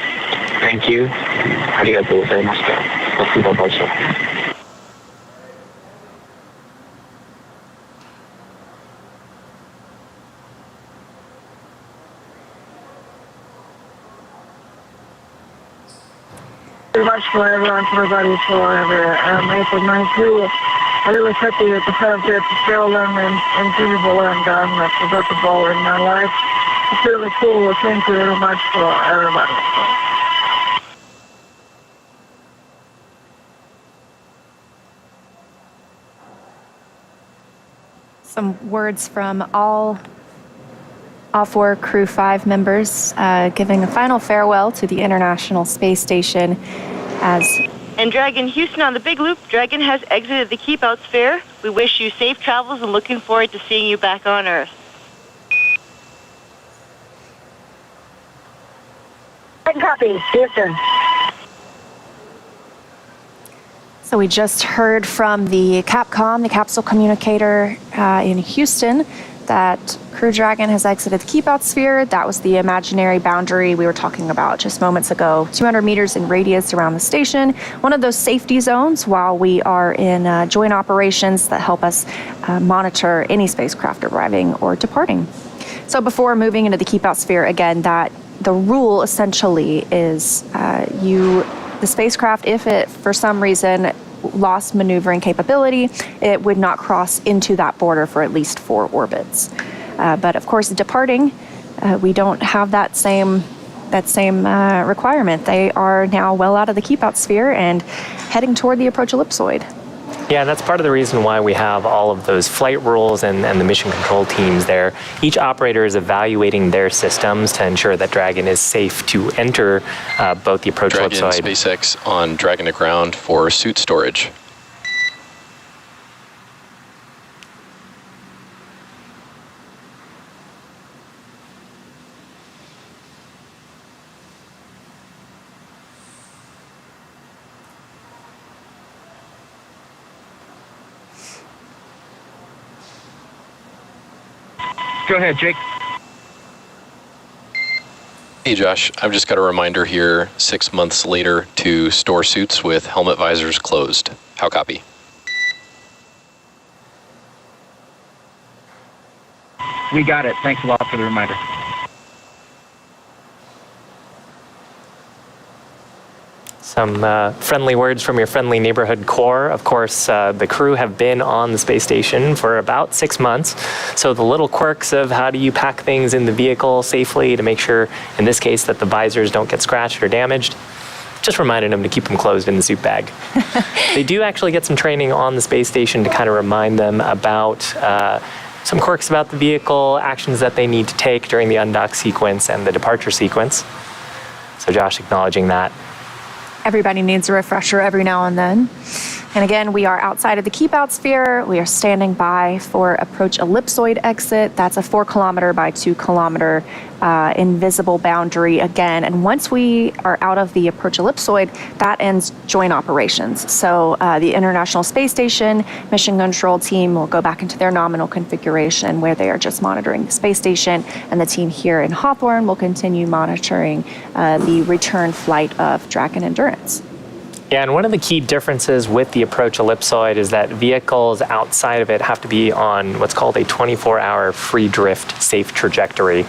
Thank you. ありがとうございました。さすが場所。Very much for everyone, for everybody, for April 9th. I really happy to have that film and visible and forgettable in my life. It's really cool. Thank you very much for everybody. Some words from all four Crew-5 members giving a final farewell to the International Space Station as... And Dragon Houston on the Big Loop. Dragon has exited the Keep Out sphere. We wish you safe travels and looking forward to seeing you back on Earth. Second copy, Houston. So we just heard from the Capcom, the capsule communicator in Houston, that Crew Dragon has exited the Keep Out sphere. That was the imaginary boundary we were talking about just moments ago. 200 meters in radius around the station. One of those safety zones while we are in joint operations that help us monitor any spacecraft arriving or departing. So before moving into the Keep Out sphere, again, that the rule essentially is the spacecraft, if it for some reason lost maneuvering capability, it would not cross into that border for at least 4 orbits. But of course, departing, we don't have that same requirement. They are now well out of the Keep Out sphere and heading toward the approach ellipsoid. Yeah, and that's part of the reason why we have all of those flight rules and the mission control teams there. Each operator is evaluating their systems to ensure that Dragon is safe to enter both the approach Dragon ellipsoid. SpaceX on Dragon to ground for suit storage. Go ahead, Jake. Hey Josh, I've just got a reminder here 6 months later to store suits with helmet visors closed. How copy? We got it. Thanks a lot for the reminder. Some friendly words from your friendly neighborhood core. Of course, the crew have been on the space station for about 6 months. So the little quirks of how do you pack things in the vehicle safely to make sure, in this case, that the visors don't get scratched or damaged, just reminded them to keep them closed in the suit bag. They do actually get some training on the space station to kind of remind them about some quirks about the vehicle, actions that they need to take during the undock sequence and the departure sequence. So Josh acknowledging that. Everybody needs a refresher every now and then. And again, we are outside of the Keep Out sphere. We are standing by for approach ellipsoid exit. That's a 4 kilometer by 2 kilometer invisible boundary again. And once we are out of the approach ellipsoid, that ends joint operations. So the International Space Station mission control team will go back into their nominal configuration where they are just monitoring the space station. And the team here in Hawthorne will continue monitoring the return flight of Dragon Endurance. Yeah, and one of the key differences with the approach ellipsoid is that vehicles outside of it have to be on what's called a 24-hour free drift safe trajectory.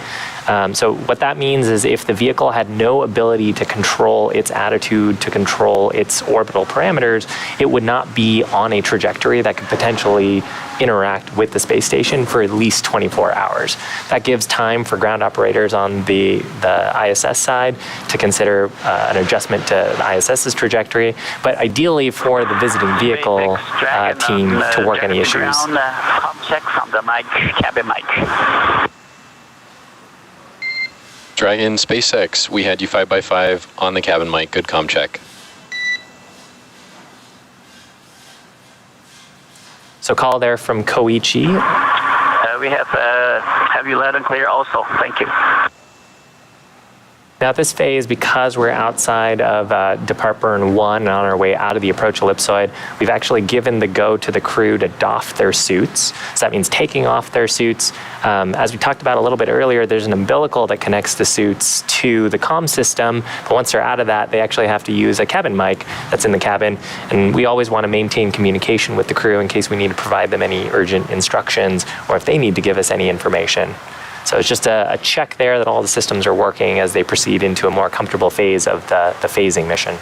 So what that means is if the vehicle had no ability to control its attitude, to control its orbital parameters, it would not be on a trajectory that could potentially interact with the space station for at least 24 hours. That gives time for ground operators on the ISS side to consider an adjustment to the ISS's trajectory, but ideally for the visiting vehicle team to work any issues. Check from the mic, cabin mic. Dragon SpaceX, we had you 5x5 on the cabin mic. Good comm check. So call there from Koichi. We have you loud and clear also. Thank you. Now, at this phase, because we're outside of Depart Burn 1 and on our way out of the approach ellipsoid, we've actually given the go to the crew to doff their suits. So that means taking off their suits. As we talked about a little bit earlier, there's an umbilical that connects the suits to the comm system. But once they're out of that, they actually have to use a cabin mic that's in the cabin. And we always want to maintain communication with the crew in case we need to provide them any urgent instructions or if they need to give us any information. So it's just a check there that all the systems are working as they proceed into a more comfortable phase of the phasing mission.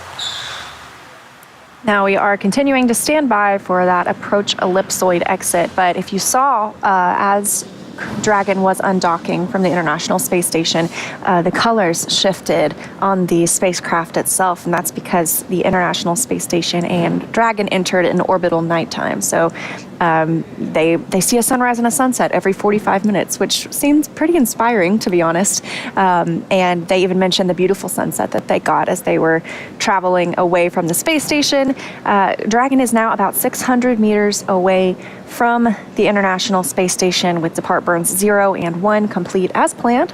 Now we are continuing to stand by for that approach ellipsoid exit, but if you saw as Dragon was undocking from the International Space Station, the colors shifted on the spacecraft itself, and that's because the International Space Station and Dragon entered an orbital nighttime. So they see a sunrise and a sunset every 45 minutes, which seems pretty inspiring, to be honest. And they even mentioned the beautiful sunset that they got as they were traveling away from the space station. Dragon is now about 600 meters away from the International Space Station, with Depart Burns 0 and 1 complete as planned,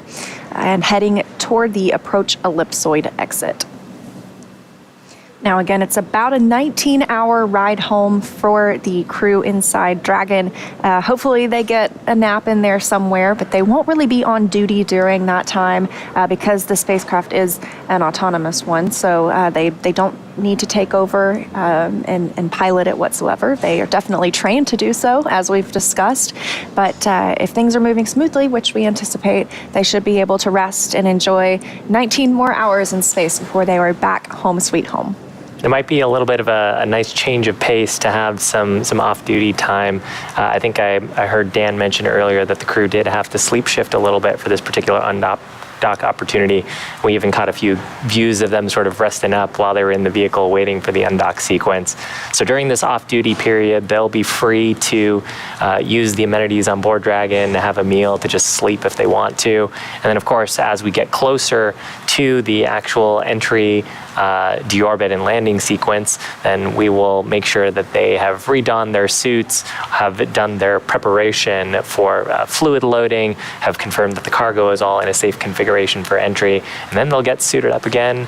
and heading toward the approach ellipsoid exit. Now, again, it's about a 19-hour ride home for the crew inside Dragon. Hopefully they get a nap in there somewhere, but they won't really be on duty during that time because the spacecraft is an autonomous one, so they don't need to take over and pilot it whatsoever. They are definitely trained to do so, as we've discussed. But if things are moving smoothly, which we anticipate, they should be able to rest and enjoy 19 more hours in space before they are back home sweet home. It might be a little bit of a nice change of pace to have some off-duty time. I think I heard Dan mention earlier that the crew did have to sleep shift a little bit for this particular undock opportunity. We even caught a few views of them sort of resting up while they were in the vehicle waiting for the undock sequence. So during this off-duty period, they'll be free to use the amenities on board Dragon, to have a meal, to just sleep if they want to. And then, of course, as we get closer to the actual entry, deorbit and landing sequence, then we will make sure that they have redonned their suits, have done their preparation for fluid loading, have confirmed that the cargo is all in a safe configuration for entry, and then they'll get suited up again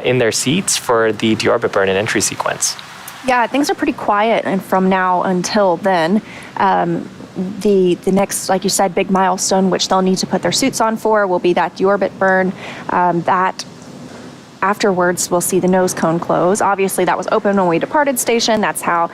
in their seats for the deorbit burn and entry sequence. Yeah, things are pretty quiet, and from now until then, the next, like you said, big milestone, which they'll need to put their suits on for, will be that deorbit burn. That afterwards, we'll see the nose cone close. Obviously, that was open when we departed station. That's how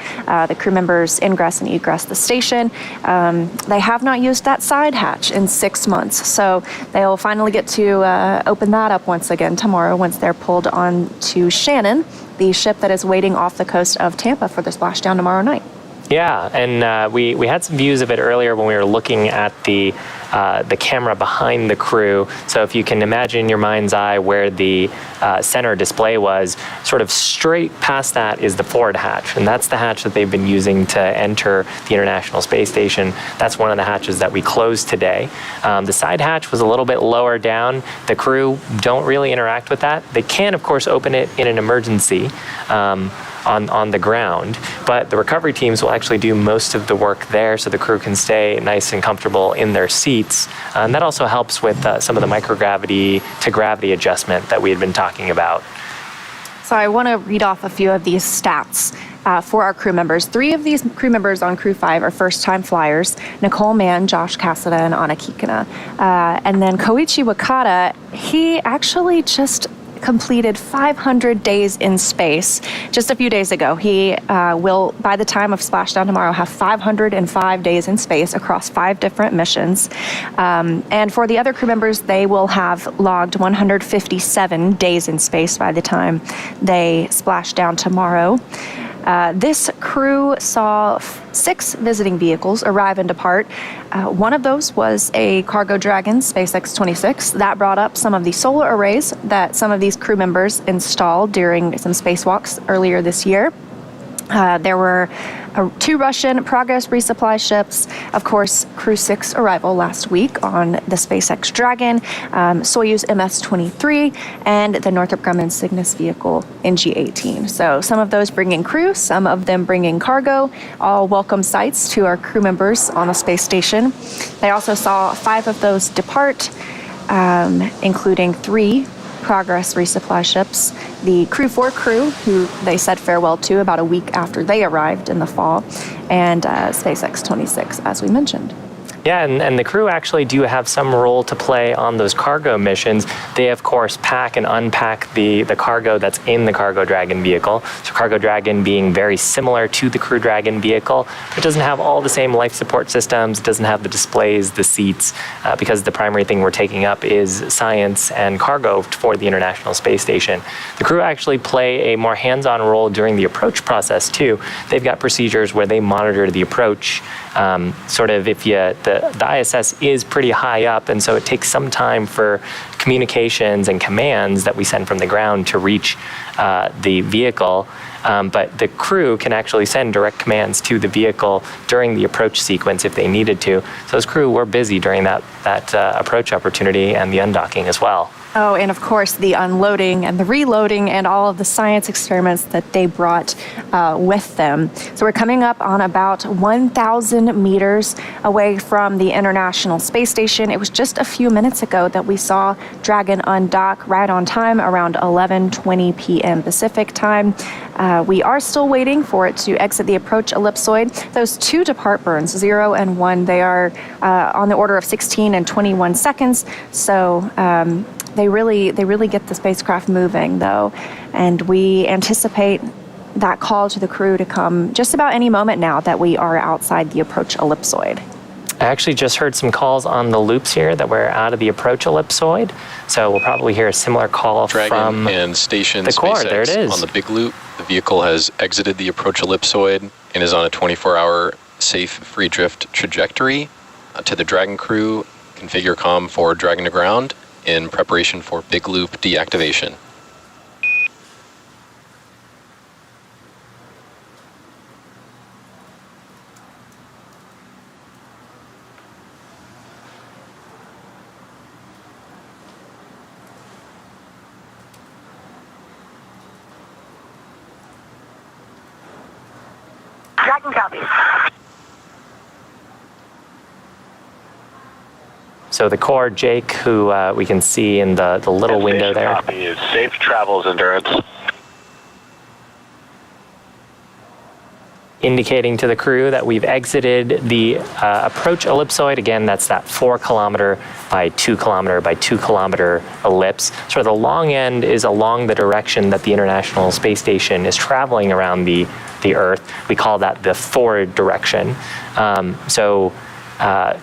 the crew members ingress and egress the station. They have not used that side hatch in 6 months, so they'll finally get to open that up once again tomorrow once they're pulled on to Shannon, the ship that is waiting off the coast of Tampa for the splashdown tomorrow night. Yeah, and we had some views of it earlier when we were looking at the camera behind the crew. So if you can imagine in your mind's eye where the center display was, sort of straight past that is the forward hatch, and that's the hatch that they've been using to enter the International Space Station. That's one of the hatches that we closed today. The side hatch was a little bit lower down. The crew don't really interact with that. They can, of course, open it in an emergency on the ground, but the recovery teams will actually do most of the work there so the crew can stay nice and comfortable in their seats. And that also helps with some of the microgravity to gravity adjustment that we had been talking about. So I want to read off a few of these stats for our crew members. 3 of these crew members on Crew-5 are first-time flyers: Nicole Mann, Josh Cassada, and Anna Kikina. And then Koichi Wakata, he actually just completed 500 days in space just a few days ago. He will, by the time of splashdown tomorrow, have 505 days in space across 5 different missions. And for the other crew members, they will have logged 157 days in space by the time they splash down tomorrow. This crew saw 6 visiting vehicles arrive and depart. One of those was a cargo Dragon, SpaceX 26. That brought up some of the solar arrays that some of these crew members installed during some spacewalks earlier this year. There were 2 Russian Progress resupply ships, of course, Crew-6 arrival last week on the SpaceX Dragon, Soyuz MS-23, and the Northrop Grumman Cygnus vehicle NG-18. So some of those bringing crew, some of them bringing cargo, all welcome sights to our crew members on the space station. They also saw 5 of those depart, including 3 Progress resupply ships, the Crew-4 crew, who they said farewell to about a week after they arrived in the fall, and SpaceX 26, as we mentioned. Yeah, and the crew actually do have some role to play on those cargo missions. They, of course, pack and unpack the cargo that's in the Cargo Dragon vehicle. So Cargo Dragon being very similar to the Crew Dragon vehicle. It doesn't have all the same life support systems, it doesn't have the displays, the seats, because the primary thing we're taking up is science and cargo for the International Space Station. The crew actually play a more hands-on role during the approach process, too. They've got procedures where they monitor the approach. Sort of if the ISS is pretty high up, and so it takes some time for communications and commands that we send from the ground to reach the vehicle. But the crew can actually send direct commands to the vehicle during the approach sequence if they needed to. So those crew were busy during that approach opportunity and the undocking as well. Oh, and of course, the unloading and the reloading and all of the science experiments that they brought with them. So we're coming up on about 1,000 meters away from the International Space Station. It was just a few minutes ago that we saw Dragon undock right on time, around 11:20 p.m. Pacific time. We are still waiting for it to exit the approach ellipsoid. Those 2 depart burns, 0 and 1, they are on the order of 16 and 21 seconds. So they really get the spacecraft moving, though, and we anticipate that call to the crew to come just about any moment now that we are outside the approach ellipsoid. I actually just heard some calls on the loops here that we're out of the approach ellipsoid, so we'll probably hear a similar call Dragon from and Station the core. SpaceX there it is. On the big loop. The vehicle has exited the approach ellipsoid and is on a 24-hour safe free drift trajectory to the Dragon crew. Configure comm for Dragon to ground in preparation for big loop deactivation. Dragon copies. So the core, Jake, who we can see in the little window there. Copy is safe travels, Endurance. Indicating to the crew that we've exited the approach ellipsoid. Again, that's that 4 kilometer by 2 kilometer by 2 kilometer ellipse. So the long end is along the direction that the International Space Station is traveling around the Earth. We call that the forward direction.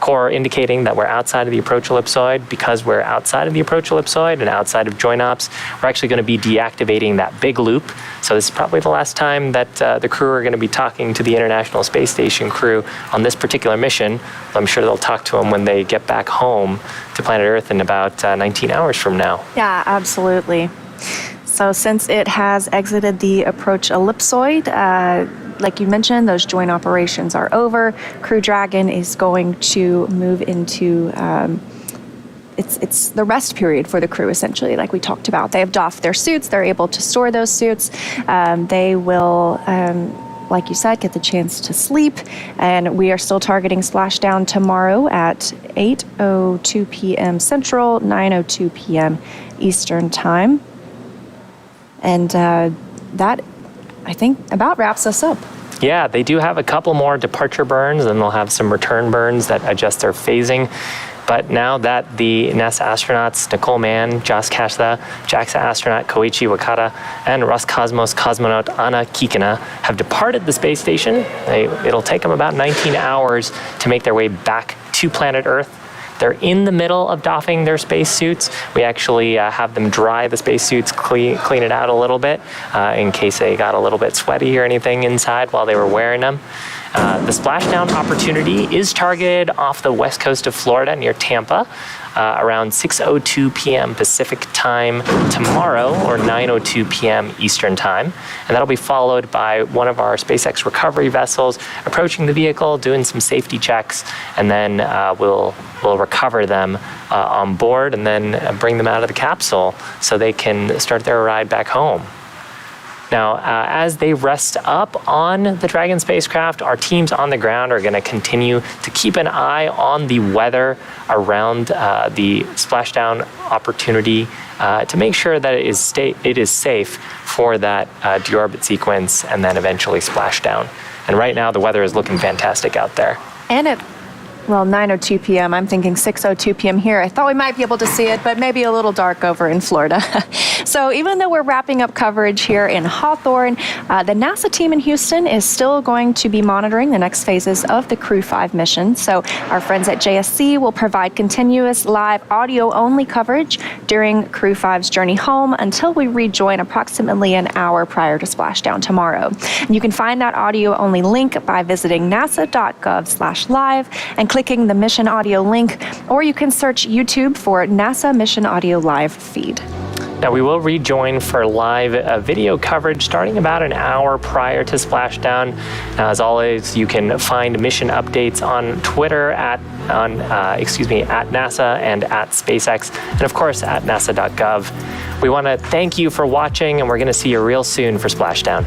Core indicating that we're outside of the approach ellipsoid. Because we're outside of the approach ellipsoid and outside of join ops, we're actually going to be deactivating that big loop. So this is probably the last time that the crew are going to be talking to the International Space Station crew on this particular mission. I'm sure they'll talk to them when they get back home to planet Earth in about 19 hours from now. Yeah, absolutely. So since it has exited the approach ellipsoid, like you mentioned, those joint operations are over. Crew Dragon is going to move into it's the rest period for the crew, essentially, like we talked about. They have doffed their suits. They're able to store those suits. They will, like you said, get the chance to sleep. And we are still targeting splashdown tomorrow at 8:02 p.m. Central, 9:02 p.m. Eastern Time. And that, I think, about wraps us up. Yeah, they do have a couple more departure burns, and they'll have some return burns that adjust their phasing. But now that the NASA astronauts Nicole Mann, Josh Kashda, JAXA astronaut Koichi Wakata, and Roscosmos cosmonaut Anna Kikina have departed the space station, it'll take them about 19 hours to make their way back to planet Earth. They're in the middle of doffing their spacesuits. We actually have them dry the spacesuits, clean it out a little bit in case they got a little bit sweaty or anything inside while they were wearing them. The splashdown opportunity is targeted off the west coast of Florida near Tampa around 6:02 p.m. Pacific time tomorrow, or 9:02 p.m. Eastern time. And that'll be followed by one of our SpaceX recovery vessels approaching the vehicle, doing some safety checks, and then we'll recover them on board and then bring them out of the capsule so they can start their ride back home. Now, as they rest up on the Dragon spacecraft, our teams on the ground are going to continue to keep an eye on the weather around the splashdown opportunity to make sure that it is safe for that deorbit sequence and then eventually splashdown. And right now, the weather is looking fantastic out there. And at 9:02 p.m. I'm thinking 6:02 p.m. here. I thought we might be able to see it, but maybe a little dark over in Florida. So even though we're wrapping up coverage here in Hawthorne, the NASA team in Houston is still going to be monitoring the next phases of the Crew-5 mission. So our friends at JSC will provide continuous live audio-only coverage during Crew-5's journey home until we rejoin approximately an hour prior to splashdown tomorrow. And you can find that audio-only link by visiting nasa.gov/live and clicking the Mission Audio link, or you can search YouTube for NASA Mission Audio Live feed. Now, we will rejoin for live video coverage starting about an hour prior to splashdown. Now, as always, you can find mission updates on Twitter at NASA and at SpaceX, and of course at nasa.gov. We want to thank you for watching, and we're going to see you real soon for splashdown.